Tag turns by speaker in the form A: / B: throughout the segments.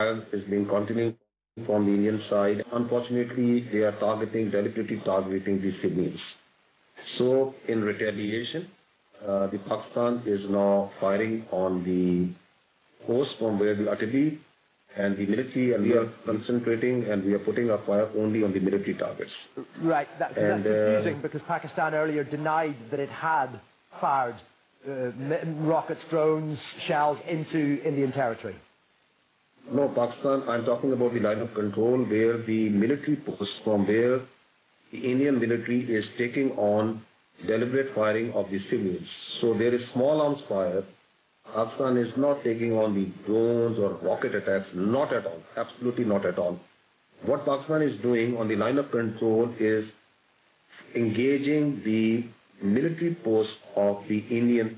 A: is being continued from the Indian side. Unfortunately, they are deliberately targeting the civilians. So, in retaliation, the Pakistan is now firing on the coast from where the artillery and the military, and we are concentrating and we are putting our fire only on the military targets.
B: Right, that's confusing because Pakistan earlier denied that it had fired rockets, drones, shells into Indian territory.
A: No, Pakistan, I'm talking about the line of control where the military posts from where the Indian military is taking on deliberate firing of the civilians. So there is small arms fire. Pakistan is not taking on the drones or rocket attacks, not at all, absolutely not at all. What Pakistan is doing on the line of control is engaging the military posts of the Indian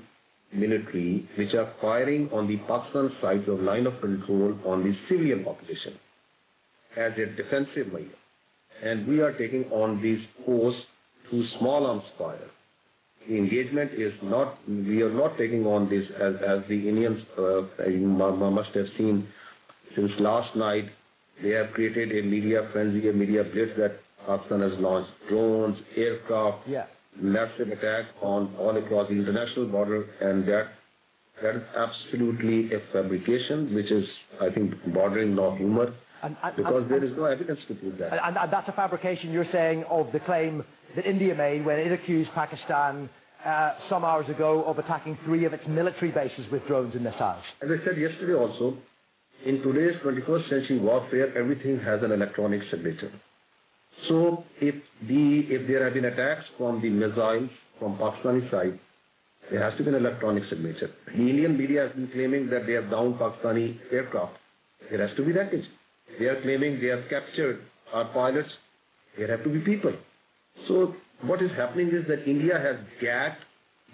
A: military, which are firing on the Pakistan side of line of control on the civilian population as a defensive measure. And we are taking on these posts through small arms fire. The engagement is not, we are not taking on this as the Indians, you must have seen since last night, they have created a media frenzy, a media blitz that Pakistan has launched drones, aircraft, massive attack on all across the international border, and that is absolutely a fabrication, which is, I think, bordering no humor, because there is no evidence to prove that.
B: And that's a fabrication, you're saying, of the claim that India made when it accused Pakistan some hours ago of attacking 3 of its military bases with drones and missiles.
A: As I said yesterday also, in today's 21st century warfare, everything has an electronic signature. So if there have been attacks from the missiles from Pakistani side, there has to be an electronic signature. The Indian media has been claiming that they have downed Pakistani aircraft. There has to be that. They are claiming they have captured our pilots. There have to be people. So what is happening is that India has gagged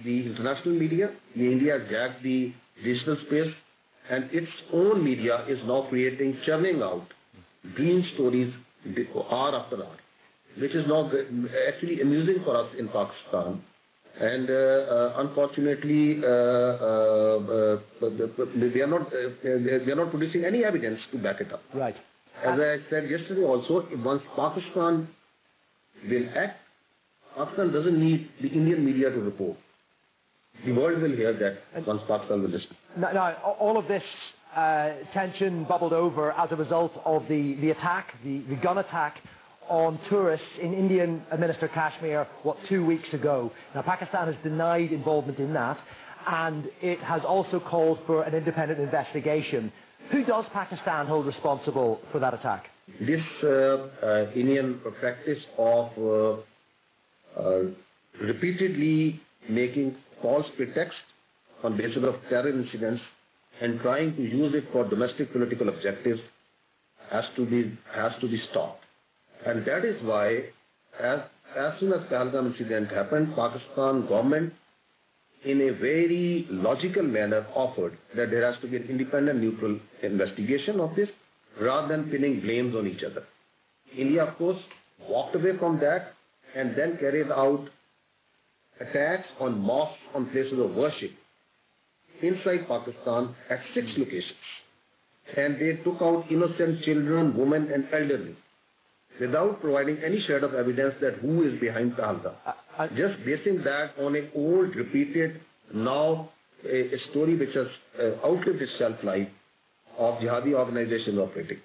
A: the international media, India has gagged the digital space, and its own media is now churning out green stories hour after hour, which is now actually amusing for us in Pakistan. And unfortunately, they are not producing any evidence to back it up.
B: Right.
A: As I said yesterday also, once Pakistan will act, Pakistan doesn't need the Indian media to report. The world will hear that once Pakistan will listen.
B: Now, all of this tension bubbled over as a result of the attack, the gun attack on tourists in Indian-administered Kashmir, 2 weeks ago. Now, Pakistan has denied involvement in that, and it has also called for an independent investigation. Who does Pakistan hold responsible for that attack?
A: This Indian practice of repeatedly making false pretexts on basis of terror incidents and trying to use it for domestic political objectives has to be stopped. And that is why, as soon as Pahalgam incident happened, Pakistan government in a very logical manner offered that there has to be an independent, neutral investigation of this rather than pinning blames on each other. India, of course, walked away from that and then carried out attacks on mosques, on places of worship inside Pakistan at 6 locations. And they took out innocent children, women and elderly without providing any shred of evidence that who is behind Pahalgam. Just basing that on an old, repeated, now a story which has outlived its shelf life of jihadi organizations operating.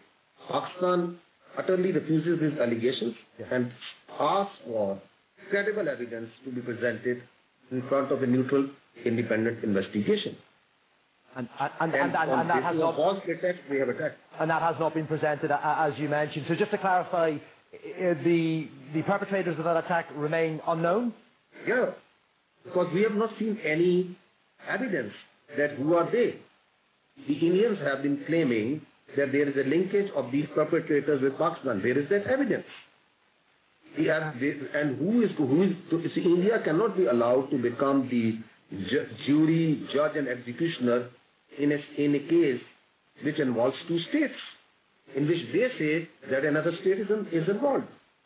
A: Pakistan utterly refuses these allegations and asks for credible evidence to be presented in front of a neutral, independent investigation.
B: And that has not,
A: false pretext we have attacked.
B: And that has not been presented, as you mentioned. So just to clarify, the perpetrators of that attack remain unknown?
A: Yeah, because we have not seen any evidence that who are they. The Indians have been claiming that there is a linkage of these perpetrators with Pakistan. Where is that evidence? And who is see, India cannot be allowed to become the jury, judge and executioner in a case which involves 2 states, in which they say that another state is involved.